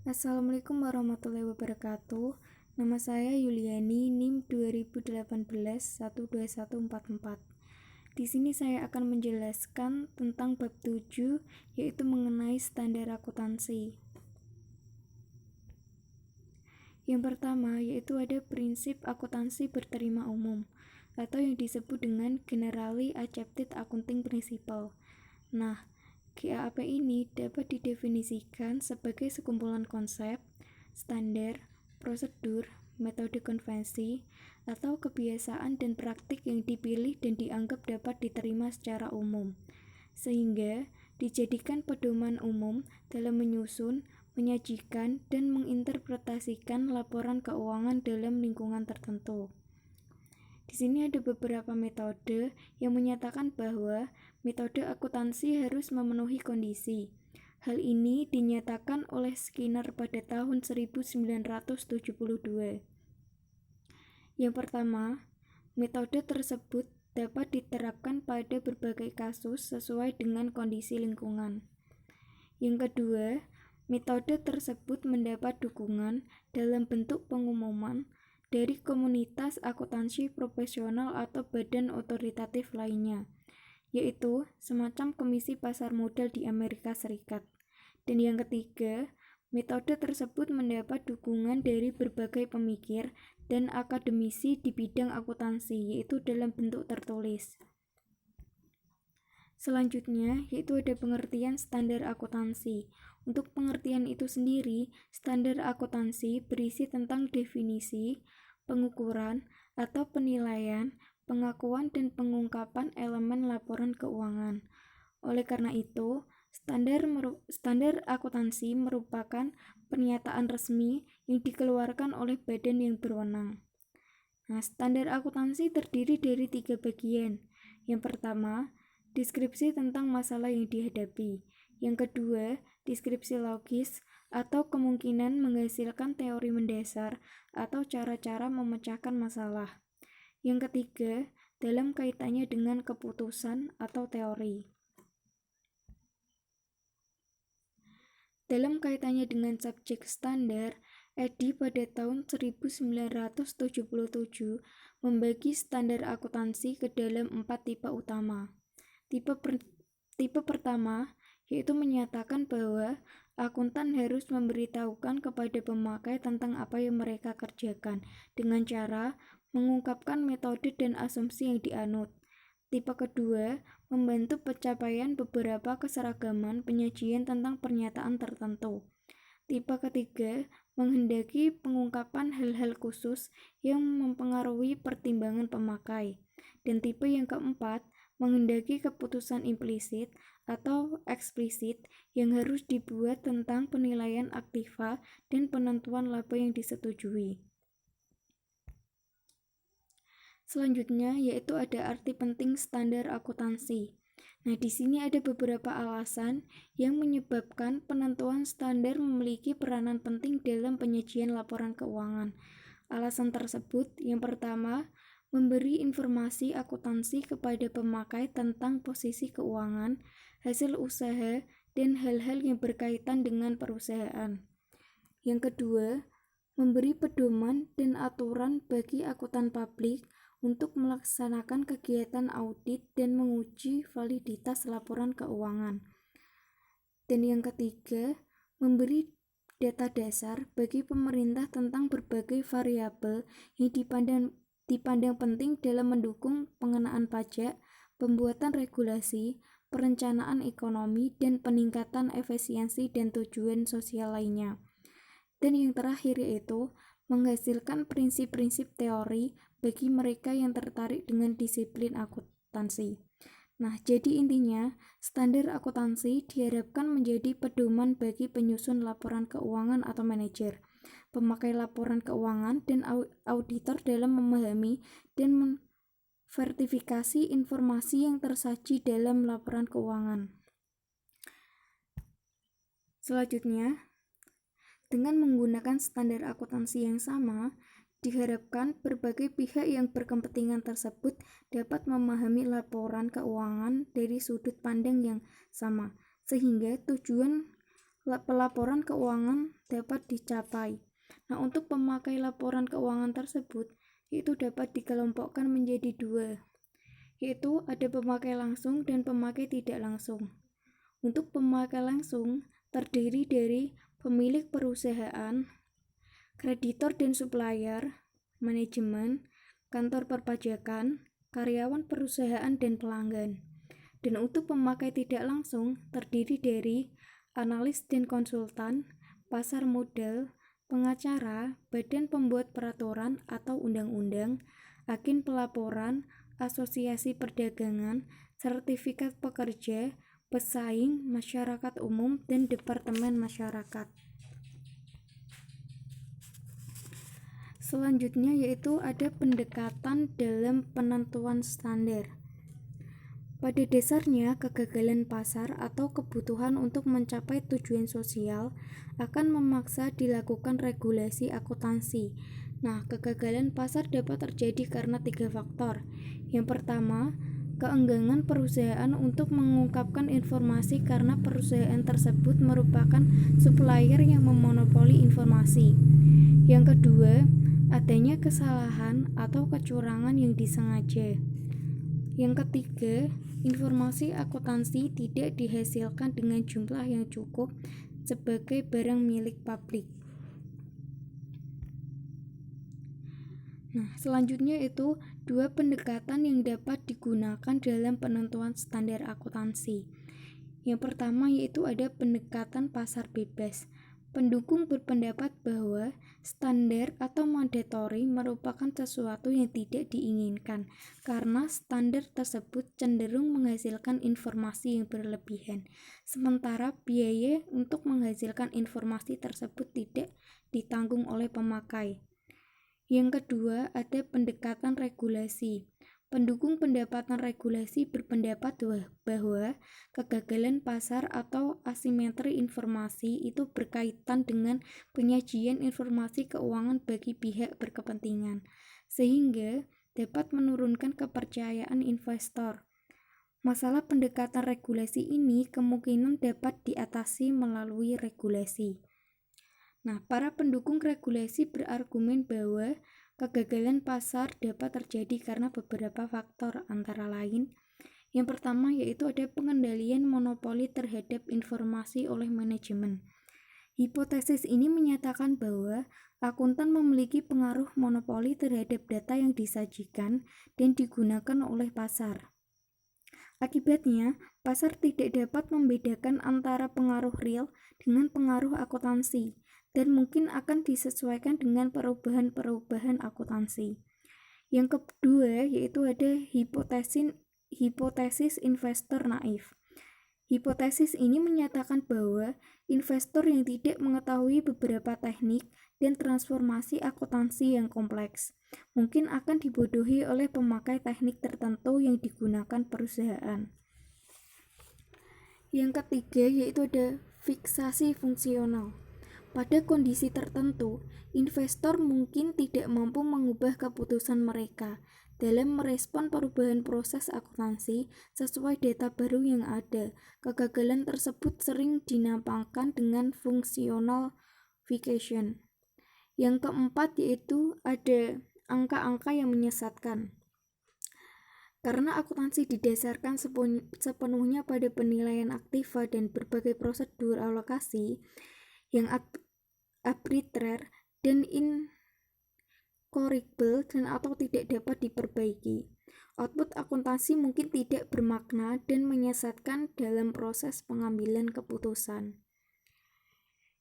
Assalamualaikum warahmatullahi wabarakatuh. Nama saya Yuliani, NIM 2018 12144. Di sini saya akan menjelaskan tentang bab 7, yaitu mengenai standar akuntansi. Yang pertama yaitu ada prinsip akuntansi berterima umum, atau yang disebut dengan Generally Accepted Accounting Principle. Nah, GAAP ini dapat didefinisikan sebagai sekumpulan konsep, standar, prosedur, metode konvensi, atau kebiasaan dan praktik yang dipilih dan dianggap dapat diterima secara umum, sehingga dijadikan pedoman umum dalam menyusun, menyajikan, dan menginterpretasikan laporan keuangan dalam lingkungan tertentu. Di sini ada beberapa metode yang menyatakan bahwa metode akuntansi harus memenuhi kondisi. Hal ini dinyatakan oleh Skinner pada tahun 1972. Yang pertama, metode tersebut dapat diterapkan pada berbagai kasus sesuai dengan kondisi lingkungan. Yang kedua, metode tersebut mendapat dukungan dalam bentuk pengumuman dari komunitas akuntansi profesional atau badan otoritatif lainnya, yaitu semacam Komisi Pasar Modal di Amerika Serikat. Dan yang ketiga, metode tersebut mendapat dukungan dari berbagai pemikir dan akademisi di bidang akuntansi, yaitu dalam bentuk tertulis. Selanjutnya, yaitu ada pengertian standar akuntansi. Untuk pengertian itu sendiri, standar akuntansi berisi tentang definisi, pengukuran, atau penilaian, pengakuan, dan pengungkapan elemen laporan keuangan. Oleh karena itu, standar akuntansi merupakan pernyataan resmi yang dikeluarkan oleh badan yang berwenang. Nah, standar akuntansi terdiri dari 3 bagian. Yang pertama, deskripsi tentang masalah yang dihadapi. Yang kedua, deskripsi logis atau kemungkinan menghasilkan teori mendasar atau cara-cara memecahkan masalah. Yang ketiga, dalam kaitannya dengan keputusan atau teori. Dalam kaitannya dengan subjek standar, Eddy pada tahun 1977 membagi standar akuntansi ke dalam 4 tipe utama. Tipe pertama yaitu menyatakan bahwa akuntan harus memberitahukan kepada pemakai tentang apa yang mereka kerjakan dengan cara mengungkapkan metode dan asumsi yang dianut. Tipe kedua, membantu pencapaian beberapa keseragaman penyajian tentang pernyataan tertentu. Tipe ketiga, menghendaki pengungkapan hal-hal khusus yang mempengaruhi pertimbangan pemakai. Dan tipe yang keempat, menghendaki keputusan implisit atau eksplisit yang harus dibuat tentang penilaian aktiva dan penentuan laba yang disetujui. Selanjutnya yaitu ada arti penting standar akuntansi. Nah, di sini ada beberapa alasan yang menyebabkan penentuan standar memiliki peranan penting dalam penyajian laporan keuangan. Alasan tersebut, yang pertama, memberi informasi akuntansi kepada pemakai tentang posisi keuangan, hasil usaha, dan hal-hal yang berkaitan dengan perusahaan. Yang kedua, memberi pedoman dan aturan bagi akuntan publik untuk melaksanakan kegiatan audit dan menguji validitas laporan keuangan. Dan yang ketiga, memberi data dasar bagi pemerintah tentang berbagai variabel yang dipandang penting dalam mendukung pengenaan pajak, pembuatan regulasi, perencanaan ekonomi, dan peningkatan efisiensi dan tujuan sosial lainnya. Dan yang terakhir yaitu menghasilkan prinsip-prinsip teori bagi mereka yang tertarik dengan disiplin akuntansi. Nah, jadi intinya, standar akuntansi diharapkan menjadi pedoman bagi penyusun laporan keuangan atau manajer, pemakai laporan keuangan, dan auditor dalam memahami dan memverifikasi informasi yang tersaji dalam laporan keuangan. Selanjutnya, dengan menggunakan standar akuntansi yang sama, diharapkan berbagai pihak yang berkepentingan tersebut dapat memahami laporan keuangan dari sudut pandang yang sama, sehingga tujuan pelaporan keuangan dapat dicapai. Nah, untuk pemakai laporan keuangan tersebut, itu dapat dikelompokkan menjadi dua, yaitu ada pemakai langsung dan pemakai tidak langsung. Untuk pemakai langsung, terdiri dari pemilik perusahaan, kreditor dan supplier, manajemen, kantor perpajakan, karyawan perusahaan, dan pelanggan. Dan untuk pemakai tidak langsung, terdiri dari analis dan konsultan, pasar modal, pengacara, badan pembuat peraturan atau undang-undang, agen pelaporan, asosiasi perdagangan, sertifikat pekerja, pesaing, masyarakat umum, dan departemen masyarakat. Selanjutnya yaitu ada pendekatan dalam penentuan standar. Pada dasarnya, kegagalan pasar atau kebutuhan untuk mencapai tujuan sosial akan memaksa dilakukan regulasi akuntansi. Nah, kegagalan pasar dapat terjadi karena 3 faktor. Yang pertama, keengganan perusahaan untuk mengungkapkan informasi karena perusahaan tersebut merupakan supplier yang memonopoli informasi. Yang kedua, adanya kesalahan atau kecurangan yang disengaja. Yang ketiga, informasi akuntansi tidak dihasilkan dengan jumlah yang cukup sebagai barang milik publik. Nah, selanjutnya itu dua pendekatan yang dapat digunakan dalam penentuan standar akuntansi. Yang pertama yaitu ada pendekatan pasar bebas. Pendukung berpendapat bahwa standar atau mandatory merupakan sesuatu yang tidak diinginkan karena standar tersebut cenderung menghasilkan informasi yang berlebihan, sementara biaya untuk menghasilkan informasi tersebut tidak ditanggung oleh pemakai. Yang kedua, ada pendekatan regulasi. Pendukung pendapatan regulasi berpendapat bahwa kegagalan pasar atau asimetri informasi itu berkaitan dengan penyajian informasi keuangan bagi pihak berkepentingan, sehingga dapat menurunkan kepercayaan investor. Masalah pendekatan regulasi ini kemungkinan dapat diatasi melalui regulasi. Nah, para pendukung regulasi berargumen bahwa kegagalan pasar dapat terjadi karena beberapa faktor, antara lain yang pertama yaitu ada pengendalian monopoli terhadap informasi oleh manajemen. Hipotesis ini menyatakan bahwa akuntan memiliki pengaruh monopoli terhadap data yang disajikan dan digunakan oleh pasar. Akibatnya, pasar tidak dapat membedakan antara pengaruh real dengan pengaruh akuntansi dan mungkin akan disesuaikan dengan perubahan-perubahan akuntansi. Yang kedua yaitu ada hipotesis investor naif. Hipotesis ini menyatakan bahwa investor yang tidak mengetahui beberapa teknik dan transformasi akuntansi yang kompleks mungkin akan dibodohi oleh pemakai teknik tertentu yang digunakan perusahaan. Yang ketiga yaitu ada fiksasi fungsional. Pada kondisi tertentu, investor mungkin tidak mampu mengubah keputusan mereka dalam merespon perubahan proses akuntansi sesuai data baru yang ada. Kegagalan tersebut sering dinampakkan dengan functional fiction. Yang keempat yaitu ada angka-angka yang menyesatkan. Karena akuntansi didasarkan sepenuhnya pada penilaian aktiva dan berbagai prosedur alokasi yang arbitrary dan incorrigible dan atau tidak dapat diperbaiki. Output akuntansi mungkin tidak bermakna dan menyesatkan dalam proses pengambilan keputusan.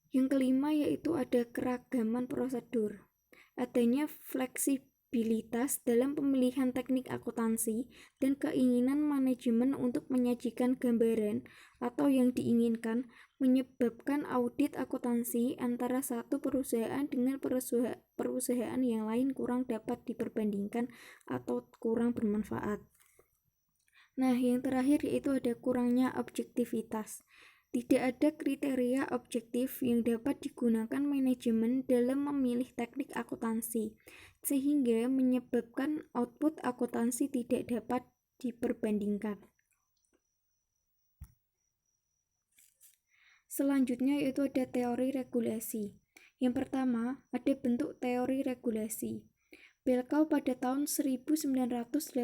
Yang kelima yaitu ada keragaman prosedur. Adanya fleksibilitas dalam pemilihan teknik akuntansi dan keinginan manajemen untuk menyajikan gambaran atau yang diinginkan menyebabkan audit akuntansi antara satu perusahaan dengan perusahaan yang lain kurang dapat diperbandingkan atau kurang bermanfaat. Nah, yang terakhir yaitu ada kurangnya objektivitas. Tidak ada kriteria objektif yang dapat digunakan manajemen dalam memilih teknik akuntansi, sehingga menyebabkan output akuntansi tidak dapat diperbandingkan. Selanjutnya yaitu ada teori regulasi. Yang pertama, ada bentuk teori regulasi. Belkau pada tahun 1985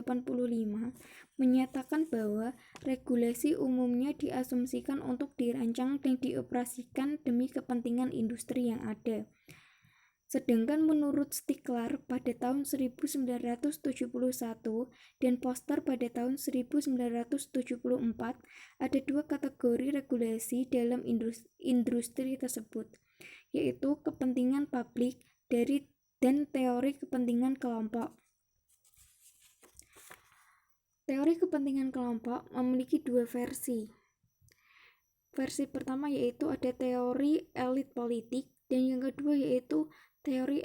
menyatakan bahwa regulasi umumnya diasumsikan untuk dirancang dan dioperasikan demi kepentingan industri yang ada. Sedangkan menurut Stikler pada tahun 1971 dan Foster pada tahun 1974, ada dua kategori regulasi dalam industri tersebut, yaitu kepentingan publik dan teori kepentingan kelompok. Teori kepentingan kelompok memiliki dua versi. Versi pertama yaitu ada teori elit politik, dan yang kedua yaitu teori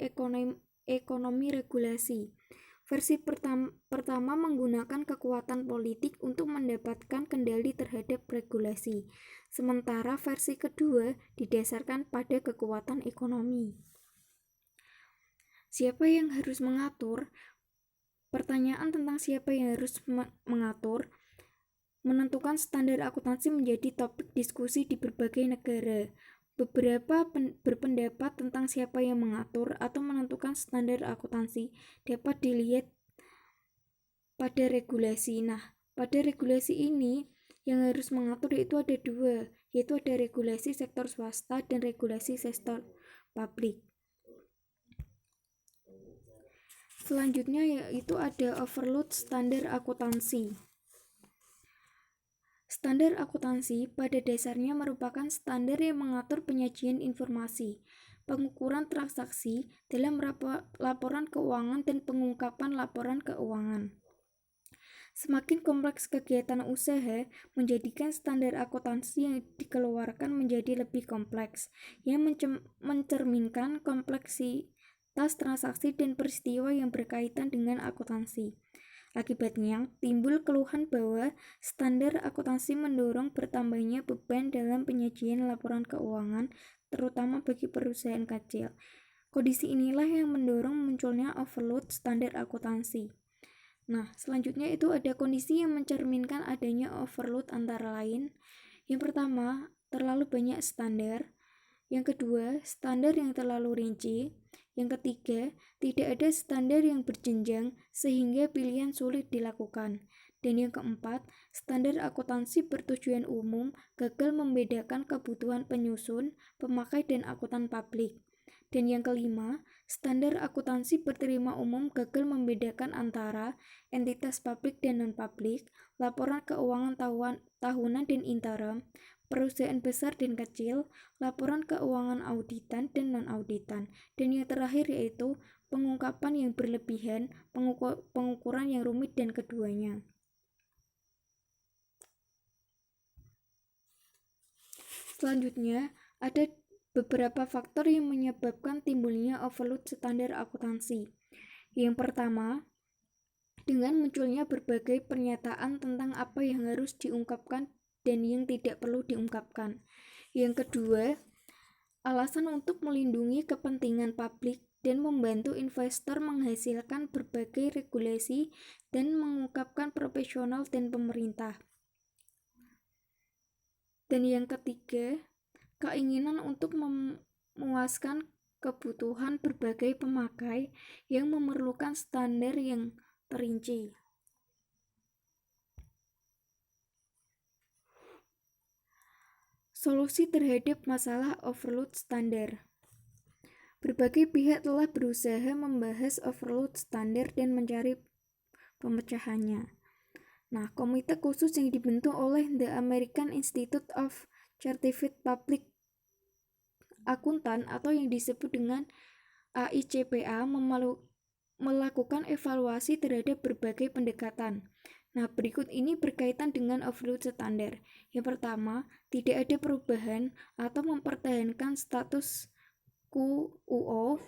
ekonomi regulasi. Versi pertama menggunakan kekuatan politik untuk mendapatkan kendali terhadap regulasi, sementara versi kedua didasarkan pada kekuatan ekonomi. Siapa yang harus mengatur? Pertanyaan tentang siapa yang harus mengatur menentukan standar akuntansi menjadi topik diskusi di berbagai negara. Beberapa berpendapat tentang siapa yang mengatur atau menentukan standar akuntansi dapat dilihat pada regulasi. Nah, pada regulasi ini yang harus mengatur itu ada dua, yaitu ada regulasi sektor swasta dan regulasi sektor publik. Selanjutnya yaitu ada overload standar akuntansi. Standar akuntansi pada dasarnya merupakan standar yang mengatur penyajian informasi, pengukuran transaksi dalam laporan keuangan dan pengungkapan laporan keuangan. Semakin kompleks kegiatan usaha menjadikan standar akuntansi yang dikeluarkan menjadi lebih kompleks, yang mencerminkan kompleksitas transaksi dan peristiwa yang berkaitan dengan akuntansi. Akibatnya, timbul keluhan bahwa standar akuntansi mendorong bertambahnya beban dalam penyajian laporan keuangan, terutama bagi perusahaan kecil. Kondisi inilah yang mendorong munculnya overload standar akuntansi. Nah, selanjutnya itu ada kondisi yang mencerminkan adanya overload antara lain. Yang pertama, terlalu banyak standar. Yang kedua, standar yang terlalu rinci. Yang ketiga, tidak ada standar yang berjenjang sehingga pilihan sulit dilakukan. Dan yang keempat, standar akuntansi bertujuan umum gagal membedakan kebutuhan penyusun, pemakai, dan akuntan publik. Dan yang kelima, standar akuntansi berterima umum gagal membedakan antara entitas publik dan non-publik, laporan keuangan tahunan dan interim, perusahaan besar dan kecil, laporan keuangan auditan dan non-auditan, dan yang terakhir yaitu pengungkapan yang berlebihan, pengukuran yang rumit dan keduanya. Selanjutnya, ada beberapa faktor yang menyebabkan timbulnya overload standar akuntansi. Yang pertama, dengan munculnya berbagai pernyataan tentang apa yang harus diungkapkan dan yang tidak perlu diungkapkan. Yang kedua, alasan untuk melindungi kepentingan publik dan membantu investor menghasilkan berbagai regulasi dan mengungkapkan profesional dan pemerintah. Dan yang ketiga, keinginan untuk memuaskan kebutuhan berbagai pemakai yang memerlukan standar yang terinci. Solusi terhadap masalah overload standar. Berbagai pihak telah berusaha membahas overload standar dan mencari pemecahannya. Nah, komite khusus yang dibentuk oleh The American Institute of Certified Public Accountant atau yang disebut dengan AICPA melakukan evaluasi terhadap berbagai pendekatan. Nah, berikut ini berkaitan dengan overload standar. Yang pertama, tidak ada perubahan atau mempertahankan status quo,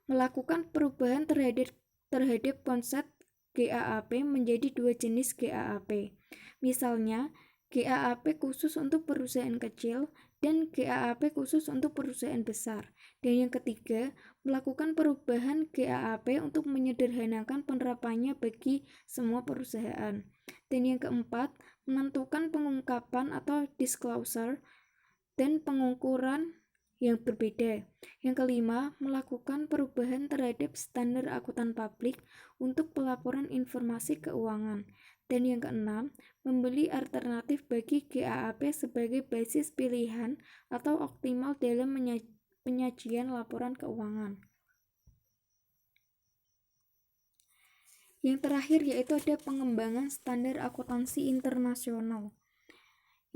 melakukan perubahan terhadap konsep GAAP menjadi dua jenis GAAP. Misalnya, GAAP khusus untuk perusahaan kecil dan GAAP khusus untuk perusahaan besar. Dan yang ketiga, melakukan perubahan GAAP untuk menyederhanakan penerapannya bagi semua perusahaan. Dan yang keempat, menentukan pengungkapan atau disclosure dan pengukuran yang berbeda. Yang kelima, melakukan perubahan terhadap standar akuntan publik untuk pelaporan informasi keuangan. Dan yang keenam, membeli alternatif bagi GAAP sebagai basis pilihan atau optimal dalam penyajian laporan keuangan. Yang terakhir yaitu ada pengembangan standar akuntansi internasional.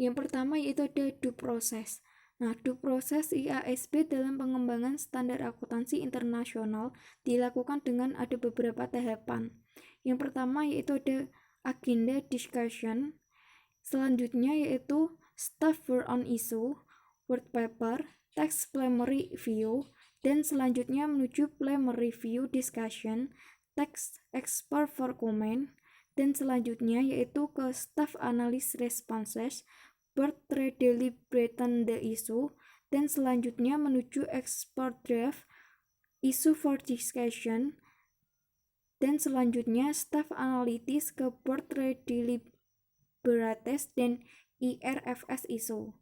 Yang pertama yaitu ada due process. Nah, due process IASB dalam pengembangan standar akuntansi internasional dilakukan dengan ada beberapa tahapan. Yang pertama yaitu ada agenda discussion. Selanjutnya yaitu staff work on issue, work paper, text plenary review, dan selanjutnya menuju plenary review discussion, text export for comment, dan selanjutnya yaitu ke staff analysis responses, board deliberating the issue, dan selanjutnya menuju export draft, issue for discussion, dan selanjutnya staff analysis ke board deliberates dan IRFS issue.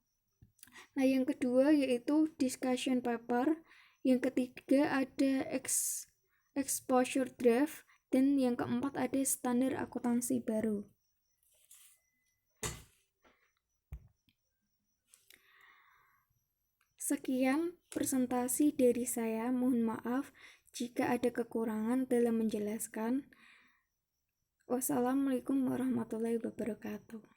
Nah, yang kedua yaitu discussion paper, yang ketiga ada exposure draft, dan yang keempat ada standar akuntansi baru. Sekian presentasi dari saya, mohon maaf jika ada kekurangan dalam menjelaskan. Wassalamualaikum warahmatullahi wabarakatuh.